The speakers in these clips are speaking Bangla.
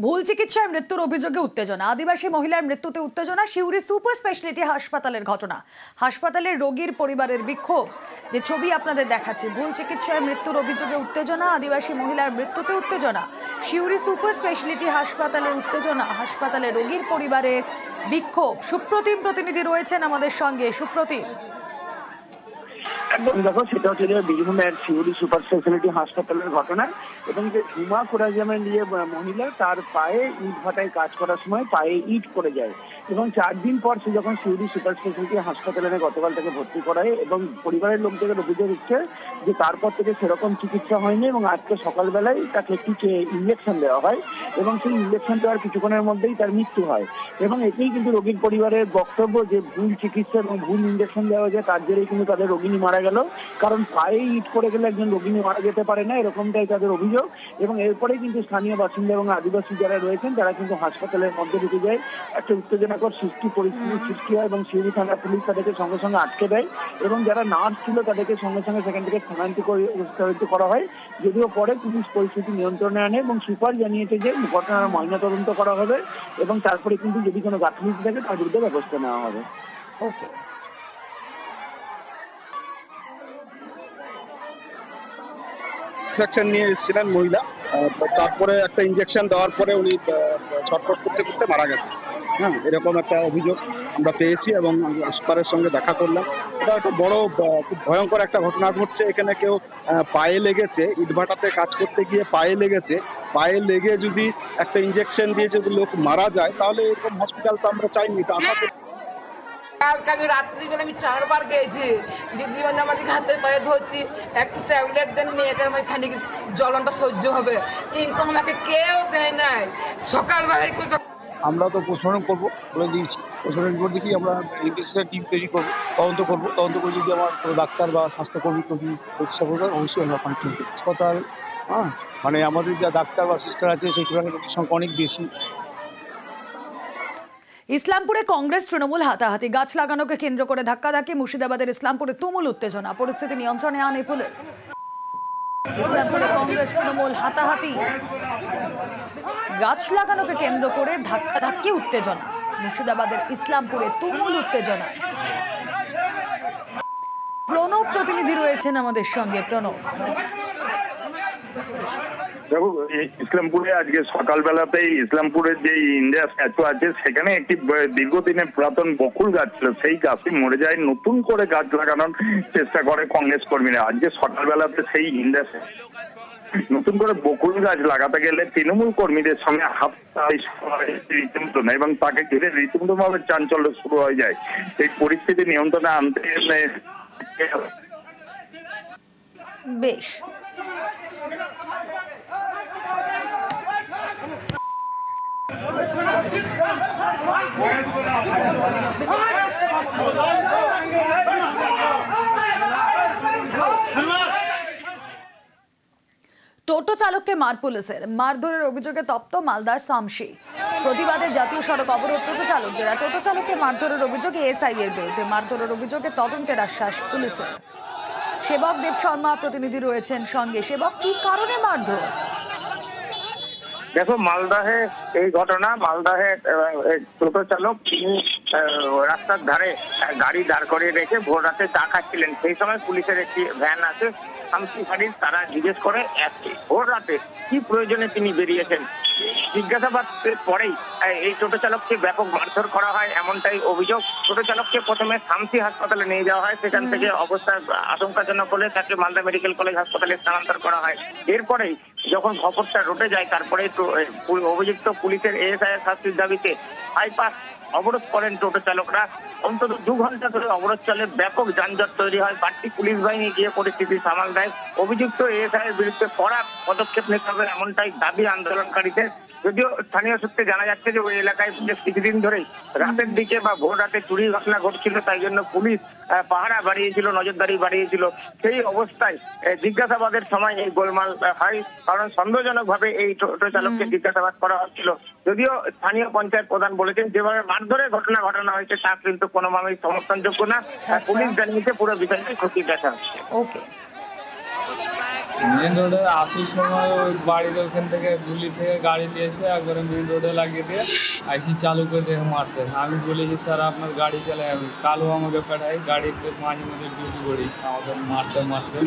ভুল চিকিৎসায় মৃত্যুর অভিযোগে উত্তেজনা, আদিবাসী মহিলার মৃত্যুতে উত্তেজনা, সিউড়ি সুপার স্পেশালিটি হাসপাতালের ঘটনা। হাসপাতালের রোগীর পরিবারের বিক্ষোভ। যে ছবি আপনাদের দেখাচ্ছি, ভুল চিকিৎসায় মৃত্যুর অভিযোগে উত্তেজনা, আদিবাসী মহিলার মৃত্যুতে উত্তেজনা, সিউড়ি সুপার স্পেশালিটি হাসপাতালের উত্তেজনা, হাসপাতালে রোগীর পরিবারের বিক্ষোভ। সুপ্রতিম প্রতিনিধি রয়েছেন আমাদের সঙ্গে। সুপ্রতিম, একদম দেখো, সেটা হচ্ছে যে বীরভূমের সিউড়ি সুপার স্পেশালিটি হাসপাতালের ঘটনা। এবং যে ঝুমা কোরাজামে নিয়ে মহিলা, তার পায়ে ইট ভাটায় কাজ করার সময় পায়ে ইট পড়ে যায় এবং 4 দিন পর সে যখন সিউড়ি সুপার স্পেশালিটি হাসপাতালে গতকাল তাকে ভর্তি করায় এবং পরিবারের লোকদের অভিযোগ হচ্ছে যে তারপর থেকে সেরকম চিকিৎসা হয়নি এবং আজকে সকালবেলায় তাকে একটি ইঞ্জেকশন দেওয়া হয় এবং সেই ইঞ্জেকশন দেওয়ার কিছুক্ষণের মধ্যেই তার মৃত্যু হয়। এবং এতেই কিন্তু রোগীর পরিবারের বক্তব্য যে ভুল চিকিৎসা এবং ভুল ইঞ্জেকশন দেওয়া যায়, তার জেরেই কিন্তু তাদের রোগিনী মারা গেল। কারণ পায়ে ইট পড়ে গেলে একজন রোগিনী মারা যেতে পারে না, এরকমটাই তাদের অভিযোগ। এবং এরপরে কিন্তু স্থানীয় বাসিন্দা এবং আদিবাসী যারা রয়েছেন তারা কিন্তু হাসপাতালের মধ্যে ঢুকে যায়। একটা উত্তেজনাকর পরিস্থিতির সৃষ্টি হয় এবং সিউড়ি থানা পুলিশ তাদেরকে সঙ্গে সঙ্গে আটকে দেয় এবং যারা নার্স ছিল তাদেরকে সঙ্গে সঙ্গে সেখান থেকে স্থানান্তরিত করা হয়। যদিও পরে পুলিশ পরিস্থিতি নিয়ন্ত্রণে আনে এবং সুপার জানিয়েছে যে ঘটনার ময়নাতদন্ত করা হবে এবং তারপরে কিন্তু যদি কোনো গাফিলতি থাকে তার বিরুদ্ধে ব্যবস্থা নেওয়া হবে। ওকে। ইনজেকশন নিয়ে এসেছিলেন মহিলা, তারপরে একটা ইনজেকশন দেওয়ার পরে উনি ছটফট করতে করতে মারা গেছেন। হ্যাঁ, এরকম একটা অভিযোগ আমরা পেয়েছি এবং সুপারের সঙ্গে দেখা করলাম। এটা একটা বড় খুব ভয়ঙ্কর একটা ঘটনা ঘটছে। এখানে কেউ পায়ে লেগেছে, ইটভাটাতে কাজ করতে গিয়ে পায়ে লেগেছে, পায়ে লেগে যদি একটা ইনজেকশন দিয়ে যদি লোক মারা যায় তাহলে এরকম হসপিটাল তো আমরা চাইনি। এটা আশা করি। কালকে আমি রাত্রিবেলা 4 বার গেছি, দিদি মানে আমাদের হাতে পায়ে ধরছি, একটু ট্যাবলেট দেন, মেয়েটার আমার খানিক জ্বলনটা সহ্য হবে, কিন্তু আমাকে কেউ দেয় নাই। সকালবেলায় আমরা তো পোস্টমর্টম করবো বলে দিয়েছি। পোস্টমর্টম রিপোর্ট দেখি আমরা ইনভেস্টিগেশন টিম তৈরি করবো, তদন্ত করবো। তদন্ত করে যদি আমার কোনো ডাক্তার বা স্বাস্থ্যকর্মী যদি চিকিৎসা করবে অবশ্যই আমরা কন্টিনিউ করবো। হাসপাতাল মানে আমাদের যা ডাক্তার বা সিস্টার আছে সেই তুলনায় রোগীর সংখ্যা অনেক বেশি। ইসলামপুরে কংগ্রেস তৃণমূল হাতাহাতি, গাছ লাগানোকে কেন্দ্র করে ধাক্কাধাক্কি, মুর্শিদাবাদের ইসলামপুরে তুমুল উত্তেজনা, পরিস্থিতি নিয়ন্ত্রণে আনে পুলিশ। ইসলামপুরে কংগ্রেস তৃণমূল হাতাহাতি, গাছ লাগানোকে কেন্দ্র করে ধাক্কাধাক্কি, উত্তেজনা, মুর্শিদাবাদের ইসলামপুরে তুমুল উত্তেজনা। প্রণব প্রতিনিধি রয়েছেন আমাদের সঙ্গে। প্রণব, দেখো, ইসলামপুরে আজকে সকালবেলাতেই ইসলামপুরের যে ইন্ডিয়া স্ট্যাচু আছে সেখানে একটি দীর্ঘদিনের পুরাতন বকুল গাছ ছিল, সেই গাছটি মরে যায়। নতুন করে গাছ লাগানোর চেষ্টা করে কংগ্রেস কর্মীরা। আজকে সকালবেলাতে সেই ইন্ডিয়া নতুন করে বকুল গাছ লাগাতে গেলে তৃণমূল কর্মীদের সঙ্গে রীতিমতো না এবং তাকে ঘিরে রীতিমতো ভাবে চাঞ্চল্য শুরু হয়ে যায়। এই পরিস্থিতি নিয়ন্ত্রণে আনতে বেশ টোটো চালককে মার পুলিশের, মারধরের অভিযোগে তপ্ত মালদার শামসি। প্রতিবাদে জাতীয় সড়ক অবরোধ টোটো চালকদের। টোটো চালককে মারধরের অভিযোগে এসআই এর বিরুদ্ধে, মারধরের অভিযোগে তদন্তের আশ্বাস পুলিশের। সেবক দেব শর্মা প্রতিনিধি রয়েছেন সঙ্গে। সেবক, কি কারণে মারধর? দেখো, মালদাহে এই ঘটনা। মালদাহে টোটো চালক তিনি রাস্তার ধারে গাড়ি দাঁড় করিয়ে রেখে ভোর রাতে চা খাচ্ছিলেন। সেই সময় পুলিশের একটি ভ্যান আছে শামসি গাড়ির, তারা জিজ্ঞেস করে ভোর রাতে কি প্রয়োজনে তিনি বেরিয়েছেন। জিজ্ঞাসাবাদের পরেই এই টোটো চালককে ব্যাপক মারধর করা হয়, এমনটাই অভিযোগ। টোটো চালককে প্রথমে শামসি হাসপাতালে নিয়ে যাওয়া হয়, সেখান থেকে অবস্থা আশঙ্কাজনক হলে তাকে মালদা মেডিকেল কলেজ হাসপাতালে স্থানান্তর করা হয়। এরপরেই যখন খবরটা রটে যায়, তারপরে অভিযুক্ত পুলিশের এএসআই এর শাস্তির দাবিতে বাইপাস অবরোধ করেন টোটো চালকরা। অন্তত 2 ঘন্টা ধরে অবরোধ চলে, ব্যাপক যানজট তৈরি হয়। বাড়তি পুলিশ বাহিনী গিয়ে পরিস্থিতি সামাল দেয়। অভিযুক্ত এএসআই এর বিরুদ্ধে কড়া পদক্ষেপ নিতে হবে, এমনটাই দাবি আন্দোলনকারীদের। যদিও স্থানীয় সূত্রে জানা যাচ্ছে যে ওই এলাকায় বেশ কিছুদিন ধরেই রাতের দিকে বা ভোর রাতে চুরির ঘটনা ঘটছিল, তাই জন্য পুলিশ পাহারা বাড়িয়েছিল, নজরদারি বাড়িয়েছিল। সেই অবস্থায় জিজ্ঞাসাবাদের সময় এই গোলমাল হয়, কারণ সন্দেহজনক ভাবে এই টোটো চালককে জিজ্ঞাসাবাদ করা হচ্ছিল। যদিও স্থানীয় পঞ্চায়েত প্রধান বলেছেন যেভাবে মারধরের ঘটনা ঘটানো হয়েছে তা কিন্তু কোনোভাবেই সমর্থনযোগ্য না। পুলিশ জানিয়েছে পুরো বিষয়টি খতিয়ে দেখা হচ্ছে। ওকে। মেন রোডে আসার সময় ওই বাড়ির ওখান থেকে গুলি থেকে গাড়ি নিয়ে এসে একবারে মেন রোডে লাগিয়ে দিয়ে আইসি চালু করে দেখে মারতে। আমি বলি যে স্যার আপনার গাড়ি চালায়, আমি কালও আমাকে পাঠাই, গাড়িতে মাঝে মাঝে ডিউটি করি, আমাদের মারতে মারতে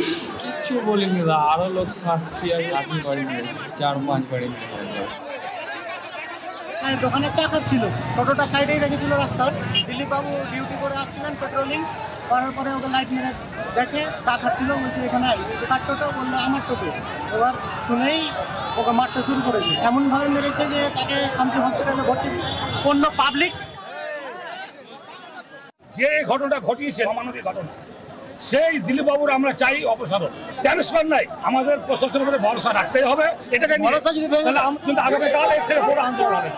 কিচ্ছু বলিনি। আরও লোক সাক্ষী আছে, বাড়ি নিয়ে 4-5 গাড়ি নিয়ে আর দোকানে চা খাচ্ছিল, টোটোটা সাইডেই রেখেছিল রাস্তার। দিলীপ বাবু ডিউটি করে আসছিলেন পেট্রোলিং করার পরে ওকে লাইট মেরে দেখে চা খাচ্ছিল, বলছে এখানে কার টোটো, বললো আমার টোটো। এবার শুনেই ওকে মারতে শুরু করেছে, এমনভাবে মেরেছে যে তাকে শামসি হসপিটালে ভর্তি। অন্য পাবলিক যে ঘটনাটা ঘটিয়েছে অমানবিক ঘটনা, সেই দিলীপ বাবুর আমরা চাই অপসারণ, ট্রান্সফার নাই। আমাদের প্রশাসনের উপরে ভরসা রাখতেই হবে, এটাকে নিয়ে। তাহলে কিন্তু আগামীকাল এর থেকে বড় আন্দোলন হবে।